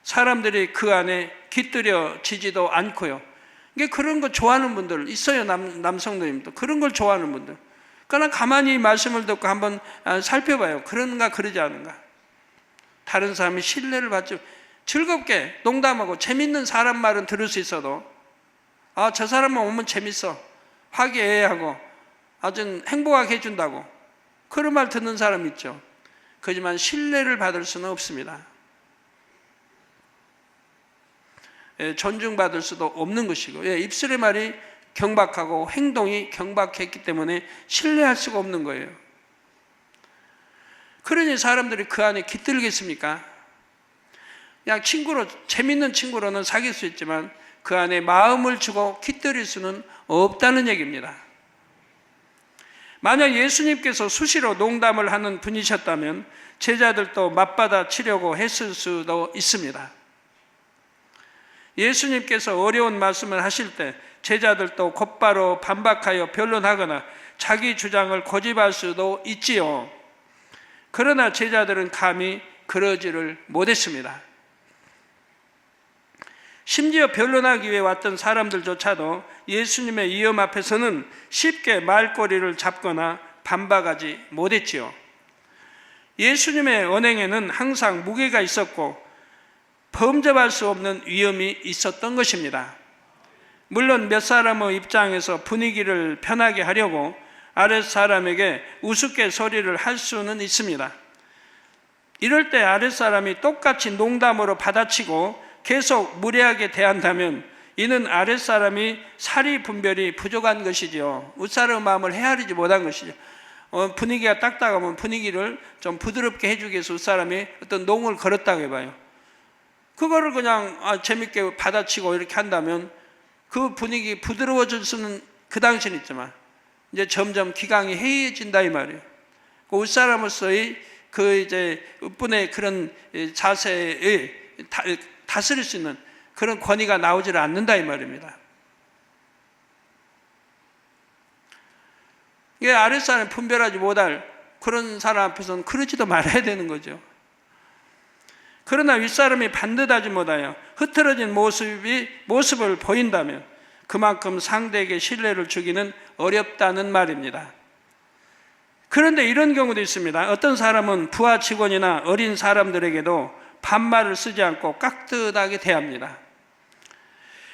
사람들이 그 안에 깃들여지지도 않고요. 이게 그런 거 좋아하는 분들 있어요. 남성들입니다. 그런 걸 좋아하는 분들. 그러나 가만히 말씀을 듣고 한번 살펴봐요. 그런가 그러지 않은가. 다른 사람이 신뢰를 받지, 즐겁게 농담하고 재밌는 사람 말은 들을 수 있어도 저 사람만 오면 재밌어, 화기애애하고 아주 행복하게 해준다고 그런 말 듣는 사람 있죠. 그렇지만 신뢰를 받을 수는 없습니다. 존중받을 수도 없는 것이고, 입술의 말이 경박하고 행동이 경박했기 때문에 신뢰할 수가 없는 거예요. 그러니 사람들이 그 안에 깃들겠습니까? 그냥 친구로, 재밌는 친구로는 사귈 수 있지만 그 안에 마음을 주고 깃들일 수는 없다는 얘기입니다. 만약 예수님께서 수시로 농담을 하는 분이셨다면 제자들도 맞받아 치려고 했을 수도 있습니다. 예수님께서 어려운 말씀을 하실 때 제자들도 곧바로 반박하여 변론하거나 자기 주장을 고집할 수도 있지요. 그러나 제자들은 감히 그러지를 못했습니다. 심지어 변론하기 위해 왔던 사람들조차도 예수님의 위험 앞에서는 쉽게 말꼬리를 잡거나 반박하지 못했지요. 예수님의 언행에는 항상 무게가 있었고 범접할 수 없는 위험이 있었던 것입니다. 물론 몇 사람의 입장에서 분위기를 편하게 하려고 아랫 사람에게 우습게소리를 할 수는 있습니다. 이럴 때 아랫 사람이 똑같이 농담으로 받아치고 계속 무례하게 대한다면 이는 아랫 사람이 사리 분별이 부족한 것이죠. 윗사람의 마음을 헤아리지 못한 것이죠. 분위기가 딱딱하면 분위기를 좀 부드럽게 해주기 위해서 윗사람이 어떤 농을 걸었다고 해봐요. 그거를 그냥 재밌게 받아치고 이렇게 한다면 그 분위기 부드러워질 수는 그 당시는 있지만 이제 점점 기강이 해이해진다 이 말이에요. 그 윗사람으로서의 그 이제 윗분의 그런 자세에 다스릴 수 있는 그런 권위가 나오질 않는다 이 말입니다. 이게 아랫사람이 분별하지 못할 그런 사람 앞에서는 그러지도 말아야 되는 거죠. 그러나 윗사람이 반듯하지 못하여 흐트러진 모습을 보인다면 그만큼 상대에게 신뢰를 주기는 어렵다는 말입니다. 그런데 이런 경우도 있습니다. 어떤 사람은 부하 직원이나 어린 사람들에게도 반말을 쓰지 않고 깍듯하게 대합니다.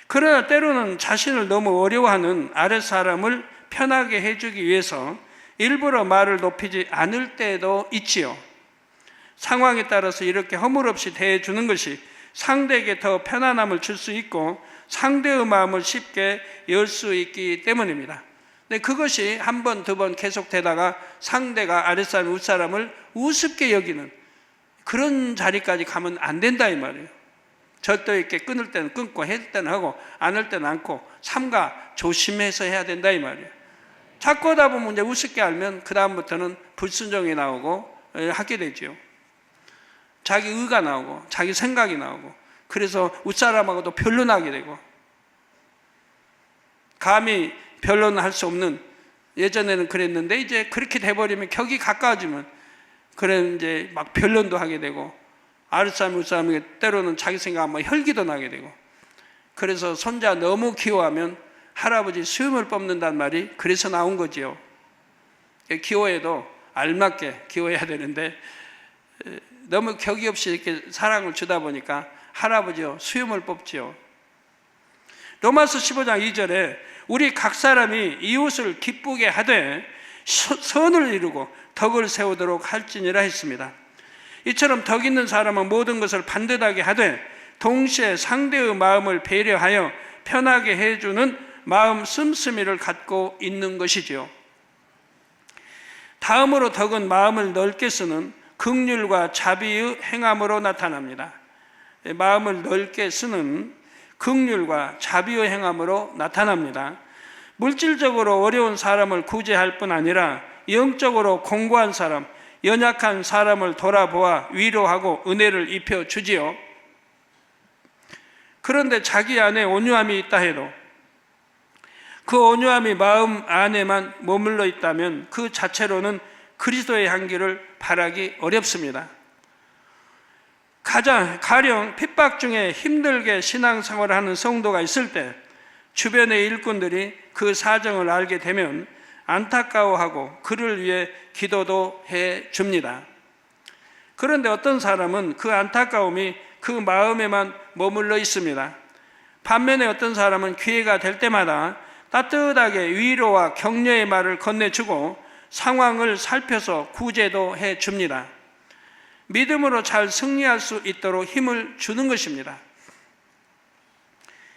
그러나 때로는 자신을 너무 어려워하는 아랫사람을 편하게 해주기 위해서 일부러 말을 높이지 않을 때도 있지요. 상황에 따라서 이렇게 허물없이 대해주는 것이 상대에게 더 편안함을 줄 수 있고 상대의 마음을 쉽게 열 수 있기 때문입니다. 근데 그것이 한 번, 두 번 계속되다가 상대가 아랫사람, 윗사람을 우습게 여기는 그런 자리까지 가면 안 된다 이 말이에요. 절도 있게 끊을 때는 끊고 해줄 때는 하고 안 할 때는 않고 삼가 조심해서 해야 된다 이 말이에요. 자꾸 하다 보면 이제 우습게 알면 그 다음부터는 불순종이 나오고 하게 되죠. 자기 의가 나오고 자기 생각이 나오고 그래서 윗사람하고도 변론하게 되고 감히 변론할 수 없는 예전에는 그랬는데 이제 그렇게 돼버리면 격이 가까워지면 그래 이제 막 변론도 하게 되고 아랫사람 윗사람에게 때로는 자기 생각하면 혈기도 나게 되고 그래서 손자 너무 귀여워하면 할아버지 수염을 뽑는다는 말이 그래서 나온 거지요. 기호에도 알맞게 기호해야 되는데 너무 격이 없이 이렇게 사랑을 주다 보니까 할아버지요 수염을 뽑지요. 로마서 15장 2절에 우리 각 사람이 이웃을 기쁘게 하되 선을 이루고 덕을 세우도록 할지니라 했습니다. 이처럼 덕 있는 사람은 모든 것을 반듯하게 하되 동시에 상대의 마음을 배려하여 편하게 해주는 마음 씀씀이를 갖고 있는 것이지요. 다음으로 덕은 마음을 넓게 쓰는 긍휼과 자비의 행함으로 나타납니다. 마음을 넓게 쓰는 긍휼과 자비의 행함으로 나타납니다. 물질적으로 어려운 사람을 구제할 뿐 아니라 영적으로 공고한 사람, 연약한 사람을 돌아보아 위로하고 은혜를 입혀주지요. 그런데 자기 안에 온유함이 있다 해도 그 온유함이 마음 안에만 머물러 있다면 그 자체로는 그리스도의 향기를 바라기 어렵습니다. 가령 핍박 중에 힘들게 신앙생활을 하는 성도가 있을 때 주변의 일꾼들이 그 사정을 알게 되면 안타까워하고 그를 위해 기도도 해줍니다. 그런데 어떤 사람은 그 안타까움이 그 마음에만 머물러 있습니다. 반면에 어떤 사람은 기회가 될 때마다 따뜻하게 위로와 격려의 말을 건네주고 상황을 살펴서 구제도 해줍니다. 믿음으로 잘 승리할 수 있도록 힘을 주는 것입니다.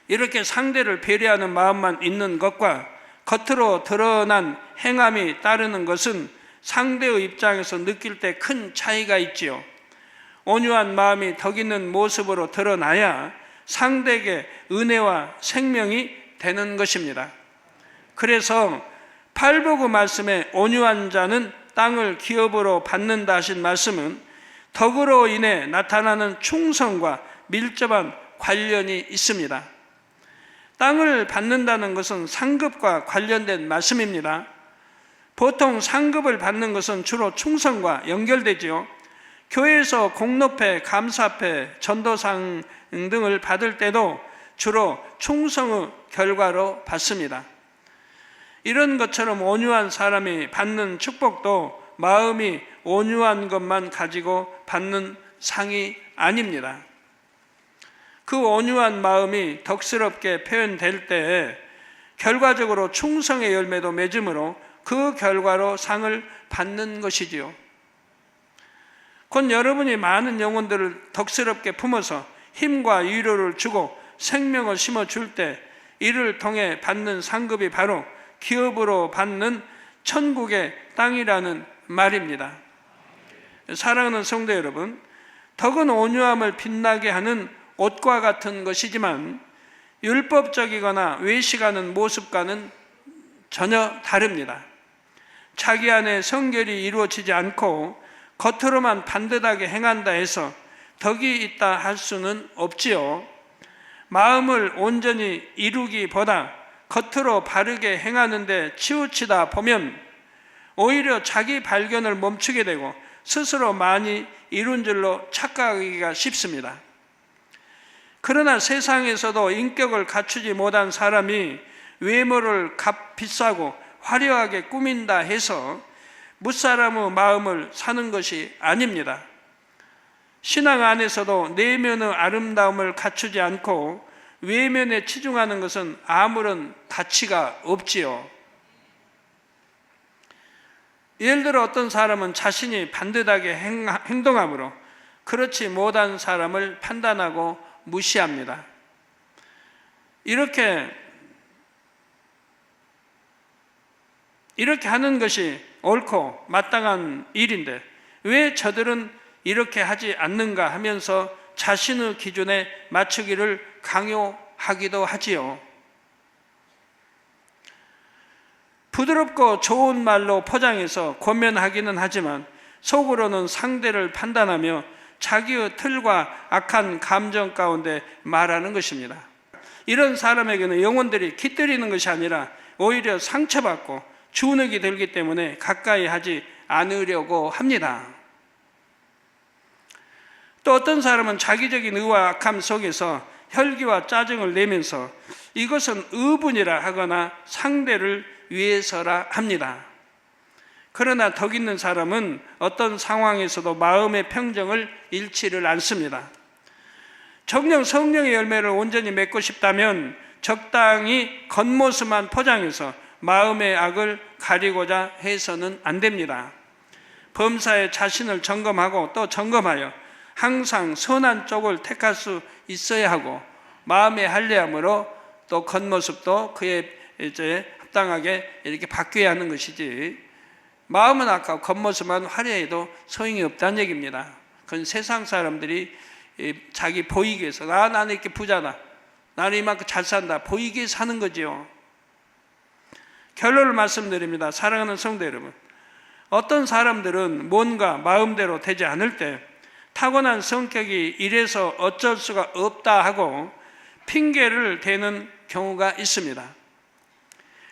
이렇게 상대를 배려하는 마음만 있는 것과 겉으로 드러난 행함이 따르는 것은 상대의 입장에서 느낄 때 큰 차이가 있지요. 온유한 마음이 덕 있는 모습으로 드러나야 상대에게 은혜와 생명이 되는 것입니다. 그래서 팔복의 말씀에 온유한 자는 땅을 기업으로 받는다 하신 말씀은 덕으로 인해 나타나는 충성과 밀접한 관련이 있습니다. 땅을 받는다는 것은 상급과 관련된 말씀입니다. 보통 상급을 받는 것은 주로 충성과 연결되지요. 교회에서 공로패, 감사패, 전도상 등을 받을 때도 주로 충성의 결과로 받습니다. 이런 것처럼 온유한 사람이 받는 축복도 마음이 온유한 것만 가지고 받는 상이 아닙니다. 그 온유한 마음이 덕스럽게 표현될 때 결과적으로 충성의 열매도 맺음으로 그 결과로 상을 받는 것이지요. 곧 여러분이 많은 영혼들을 덕스럽게 품어서 힘과 위로를 주고 생명을 심어줄 때 이를 통해 받는 상급이 바로 기업으로 받는 천국의 땅이라는 말입니다. 사랑하는 성도 여러분, 덕은 온유함을 빛나게 하는 옷과 같은 것이지만 율법적이거나 외식하는 모습과는 전혀 다릅니다. 자기 안에 성결이 이루어지지 않고 겉으로만 반듯하게 행한다 해서 덕이 있다 할 수는 없지요. 마음을 온전히 이루기보다 겉으로 바르게 행하는 데 치우치다 보면 오히려 자기 발견을 멈추게 되고 스스로 많이 이룬 줄로 착각하기가 쉽습니다. 그러나 세상에서도 인격을 갖추지 못한 사람이 외모를 값비싸고 화려하게 꾸민다 해서 무사람의 마음을 사는 것이 아닙니다. 신앙 안에서도 내면의 아름다움을 갖추지 않고 외면에 치중하는 것은 아무런 가치가 없지요. 예를 들어 어떤 사람은 자신이 반듯하게 행동함으로 그렇지 못한 사람을 판단하고 무시합니다. 이렇게 하는 것이 옳고 마땅한 일인데 왜 저들은 이렇게 하지 않는가 하면서 자신의 기준에 맞추기를 강요하기도 하지요. 부드럽고 좋은 말로 포장해서 권면하기는 하지만 속으로는 상대를 판단하며 자기의 틀과 악한 감정 가운데 말하는 것입니다. 이런 사람에게는 영혼들이 깃들이는 것이 아니라 오히려 상처받고 주눅이 들기 때문에 가까이 하지 않으려고 합니다. 또 어떤 사람은 자기적인 의와 악함 속에서 혈기와 짜증을 내면서 이것은 의분이라 하거나 상대를 위해서라 합니다. 그러나 덕 있는 사람은 어떤 상황에서도 마음의 평정을 잃지를 않습니다. 정녕 성령의 열매를 온전히 맺고 싶다면 적당히 겉모습만 포장해서 마음의 악을 가리고자 해서는 안 됩니다. 범사에 자신을 점검하고 또 점검하여 항상 선한 쪽을 택할 수 있어야 하고 마음의 할례함으로 또 겉모습도 그에 이제 합당하게 이렇게 바뀌어야 하는 것이지 마음은 아까 겉모습만 화려해도 소용이 없다는 얘기입니다. 그건 세상 사람들이 자기 보이기 위해서 나는 이렇게 부자다, 나는 이만큼 잘 산다 보이기 위해서 사는 거지요. 결론을 말씀드립니다. 사랑하는 성도 여러분, 어떤 사람들은 뭔가 마음대로 되지 않을 때 타고난 성격이 이래서 어쩔 수가 없다 하고 핑계를 대는 경우가 있습니다.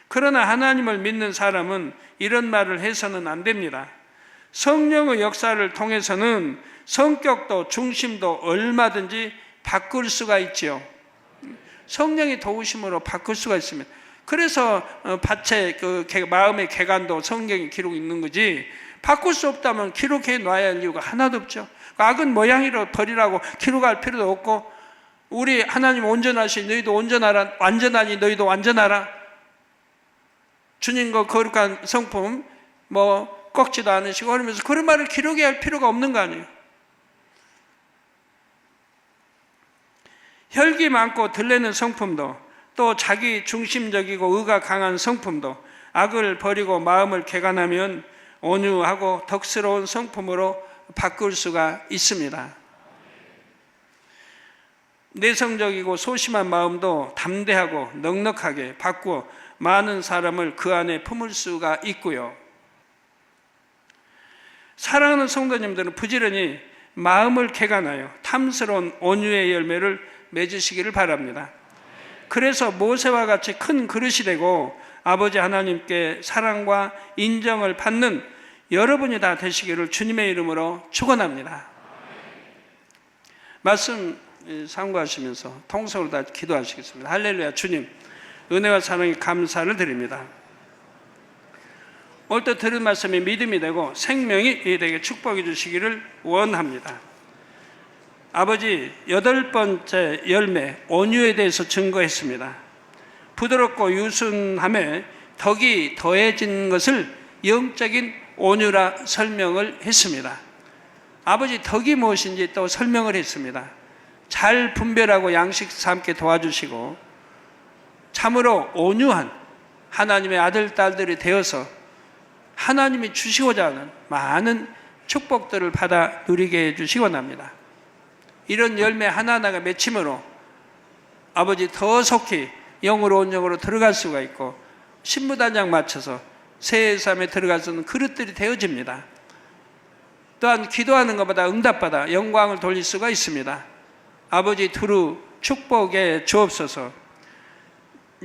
그러나 하나님을 믿는 사람은 이런 말을 해서는 안 됩니다. 성령의 역사를 통해서는 성격도 중심도 얼마든지 바꿀 수가 있지요. 성령의 도우심으로 바꿀 수가 있습니다. 그래서 밭에 마음의 개간도 성경에 기록이 있는 거지 바꿀 수 없다면 기록해 놔야 할 이유가 하나도 없죠. 악은 모양이로 버리라고 기록할 필요도 없고 우리 하나님 온전하시 너희도 온전하라, 완전하니 너희도 완전하라. 주님과 거룩한 성품 꺾지도 않으시고 그러면서 그런 말을 기록해야 할 필요가 없는 거 아니에요. 혈기 많고 들레는 성품도 또 자기 중심적이고 의가 강한 성품도 악을 버리고 마음을 개간하면 온유하고 덕스러운 성품으로 바꿀 수가 있습니다. 내성적이고 소심한 마음도 담대하고 넉넉하게 바꾸어 많은 사람을 그 안에 품을 수가 있고요. 사랑하는 성도님들은 부지런히 마음을 개간하여 탐스러운 온유의 열매를 맺으시기를 바랍니다. 그래서 모세와 같이 큰 그릇이 되고 아버지 하나님께 사랑과 인정을 받는 여러분이 다 되시기를 주님의 이름으로 축원합니다. 말씀 참고하시면서 통성으로 다 기도하시겠습니다. 할렐루야. 주님, 은혜와 사랑에 감사를 드립니다. 오늘 또 들은 말씀이 믿음이 되고 생명이 되게 축복해 주시기를 원합니다. 아버지, 8번째 열매 온유에 대해서 증거했습니다. 부드럽고 유순함에 덕이 더해진 것을 영적인 온유라 설명을 했습니다. 아버지, 덕이 무엇인지 또 설명을 했습니다. 잘 분별하고 양식 삼게 도와주시고 참으로 온유한 하나님의 아들, 딸들이 되어서 하나님이 주시고자 하는 많은 축복들을 받아 누리게 해주시기 원합니다. 이런 열매 하나하나가 맺힘으로 아버지 더 속히 영으로 온 영으로 들어갈 수가 있고 신부단장 맞춰서 새 삶에 들어갈 수 있는 그릇들이 되어집니다. 또한 기도하는 것보다 응답받아 영광을 돌릴 수가 있습니다. 아버지 두루 축복에 주옵소서.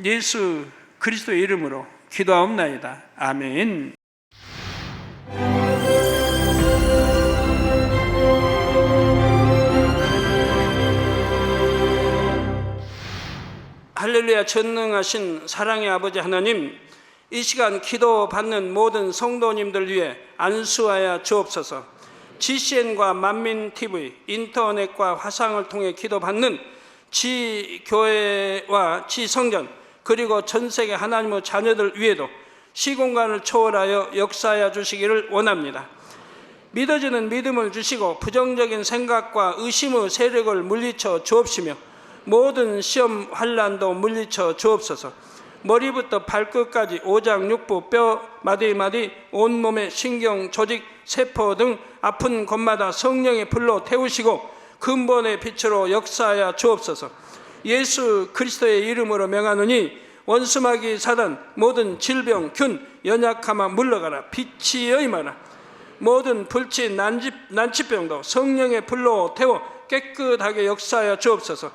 예수 그리스도의 이름으로 기도하옵나이다. 아멘. 할렐루야. 전능하신 사랑의 아버지 하나님, 이 시간 기도받는 모든 성도님들 위해 안수하여 주옵소서. GCN과 만민TV, 인터넷과 화상을 통해 기도받는 지교회와 지성전 그리고 전세계 하나님의 자녀들 위에도 시공간을 초월하여 역사하여 주시기를 원합니다. 믿어지는 믿음을 주시고 부정적인 생각과 의심의 세력을 물리쳐 주옵시며 모든 시험 환난도 물리쳐 주옵소서. 머리부터 발끝까지 오장육부 뼈 마디마디 온몸의 신경 조직 세포 등 아픈 곳마다 성령의 불로 태우시고 근본의 빛으로 역사하여 주옵소서. 예수 그리스도의 이름으로 명하노니 원수마귀 사단 모든 질병 균 연약함아 물러가라. 빛이 임하라. 모든 불치 난치병도 성령의 불로 태워 깨끗하게 역사하여 주옵소서.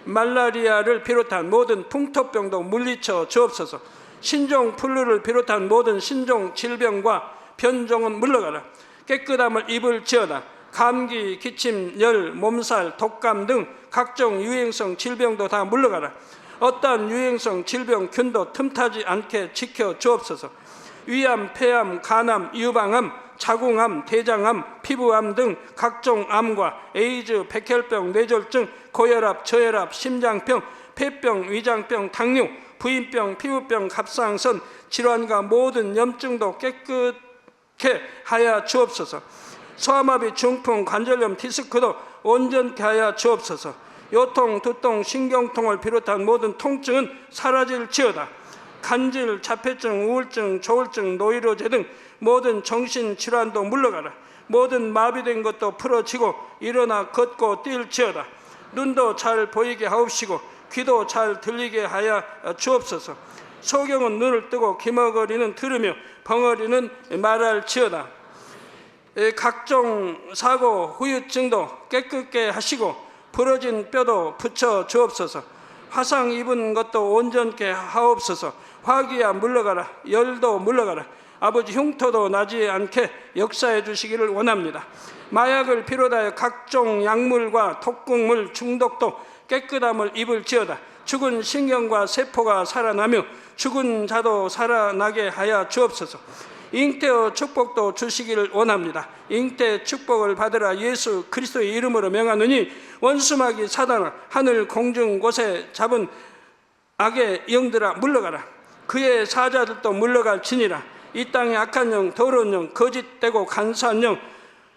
말라리아를 비롯한 모든 풍토병도 물리쳐 주옵소서. 신종 플루를 비롯한 모든 신종 질병과 변종은 물러가라. 깨끗함을 입을지어다. 감기, 기침, 열, 몸살, 독감 등 각종 유행성 질병도 다 물러가라. 어떠한 유행성 질병 균도 틈타지 않게 지켜 주옵소서. 위암, 폐암, 간암, 유방암, 자궁암, 대장암, 피부암 등 각종 암과 에이즈, 백혈병, 뇌졸중, 고혈압, 저혈압, 심장병, 폐병, 위장병, 당뇨, 부인병, 피부병, 갑상선 질환과 모든 염증도 깨끗게 하여 주옵소서. 소아마비, 중풍, 관절염, 디스크도 온전케 하여 주옵소서. 요통, 두통, 신경통을 비롯한 모든 통증은 사라질지어다. 간질, 자폐증, 우울증, 조울증, 노이로제 등 모든 정신질환도 물러가라. 모든 마비된 것도 풀어지고 일어나 걷고 뛸지어다. 눈도 잘 보이게 하옵시고 귀도 잘 들리게 하여 주옵소서. 소경은 눈을 뜨고 기머거리는 들으며 벙어리는 말할지어다. 각종 사고, 후유증도 깨끗게 하시고 부러진 뼈도 붙여 주옵소서. 화상 입은 것도 온전케 하옵소서. 화기야 물러가라. 열도 물러가라. 아버지 흉터도 나지 않게 역사해 주시기를 원합니다. 마약을 비롯하여 각종 약물과 독극물 중독도 깨끗함을 입을지어다. 죽은 신경과 세포가 살아나며 죽은 자도 살아나게 하여 주옵소서. 잉태의 축복도 주시기를 원합니다. 잉태 축복을 받으라. 예수 그리스도의 이름으로 명하노니 원수마귀 사단아 하늘 공중 곳에 잡은 악의 영들아 물러가라. 그의 사자들도 물러갈지니라. 이 땅의 악한 영, 더러운 영, 거짓되고 간사한 영,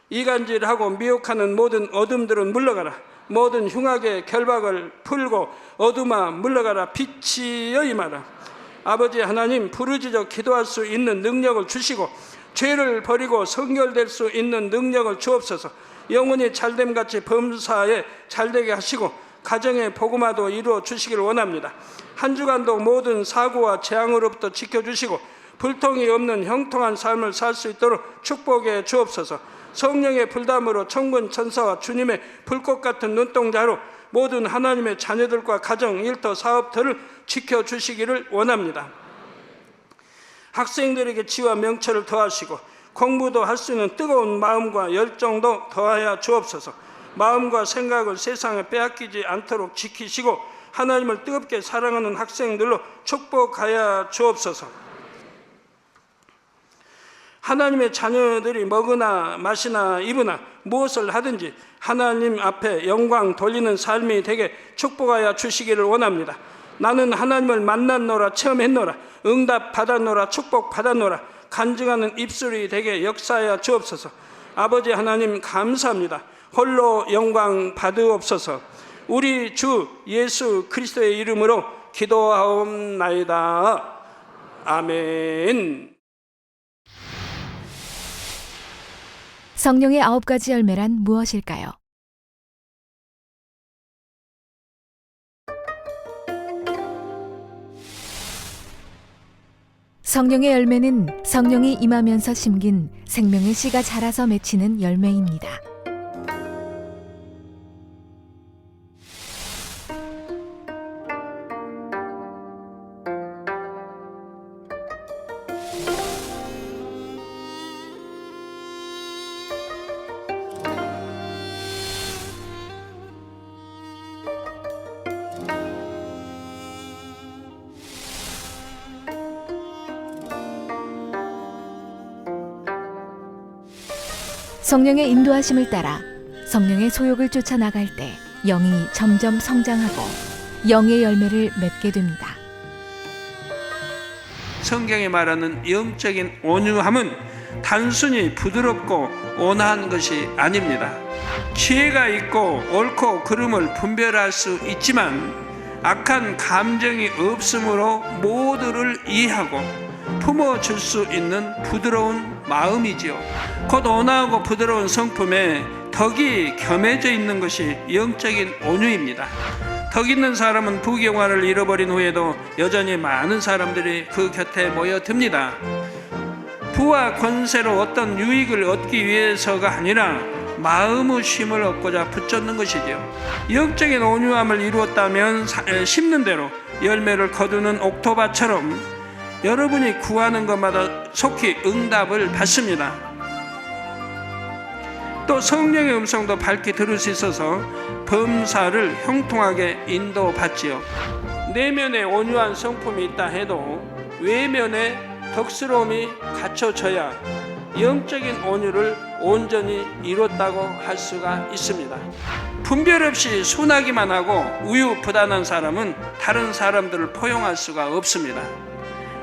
이간질하고 미혹하는 모든 어둠들은 물러가라. 모든 흉악의 결박을 풀고 어둠아 물러가라. 빛이여 임하라. 아버지 하나님, 부르짖어 기도할 수 있는 능력을 주시고 죄를 버리고 성결될 수 있는 능력을 주옵소서. 영혼이 잘됨같이 범사에 잘되게 하시고 가정의 복음화도 이루어 주시기를 원합니다. 한 주간도 모든 사고와 재앙으로부터 지켜주시고 불통이 없는 형통한 삶을 살 수 있도록 축복해 주옵소서. 성령의 불담으로 천군 천사와 주님의 불꽃 같은 눈동자로 모든 하나님의 자녀들과 가정, 일터, 사업터를 지켜주시기를 원합니다. 학생들에게 지와 명철을 더하시고 공부도 할 수 있는 뜨거운 마음과 열정도 더하여 주옵소서. 마음과 생각을 세상에 빼앗기지 않도록 지키시고 하나님을 뜨겁게 사랑하는 학생들로 축복하여 주옵소서. 하나님의 자녀들이 먹으나 마시나 입으나 무엇을 하든지 하나님 앞에 영광 돌리는 삶이 되게 축복하여 주시기를 원합니다. 나는 하나님을 만났노라, 체험했노라, 응답 받았노라, 축복 받았노라, 간증하는 입술이 되게 역사하여 주옵소서. 아버지 하나님 감사합니다. 홀로 영광 받으옵소서. 우리 주 예수 그리스도의 이름으로 기도하옵나이다. 아멘. 성령의 9가지 열매란 무엇일까요? 성령의 열매는 성령이 임하면서 심긴 생명의 씨가 자라서 맺히는 열매입니다. 성령의 인도하심을 따라 성령의 소욕을 쫓아 나갈 때 영이 점점 성장하고 영의 열매를 맺게 됩니다. 성경이 말하는 영적인 온유함은 단순히 부드럽고 온화한 것이 아닙니다. 지혜가 있고 옳고 그름을 분별할 수 있지만 악한 감정이 없으므로 모두를 이해하고 품어줄 수 있는 부드러운 마음이지요. 곧 온화하고 부드러운 성품에 덕이 겸해져 있는 것이 영적인 온유입니다. 덕 있는 사람은 부귀영화를 잃어버린 후에도 여전히 많은 사람들이 그 곁에 모여듭니다. 부와 권세로 어떤 유익을 얻기 위해서가 아니라 마음의 쉼을 얻고자 붙잡는 것이지요. 영적인 온유함을 이루었다면 심는 대로 열매를 거두는 옥토바처럼 여러분이 구하는 것마다 속히 응답을 받습니다. 또 성령의 음성도 밝게 들을 수 있어서 범사를 형통하게 인도받지요. 내면에 온유한 성품이 있다 해도 외면에 덕스러움이 갖춰져야 영적인 온유를 온전히 이뤘다고 할 수가 있습니다. 분별 없이 순하기만 하고 우유부단한 사람은 다른 사람들을 포용할 수가 없습니다.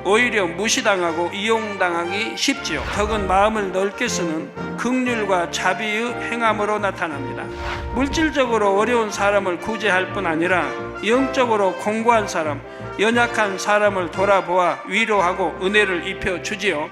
오히려 무시당하고 이용당하기 쉽지요. 덕은 마음을 넓게 쓰는 긍휼과 자비의 행함으로 나타납니다. 물질적으로 어려운 사람을 구제할 뿐 아니라 영적으로 공고한 사람, 연약한 사람을 돌아보아 위로하고 은혜를 입혀주지요.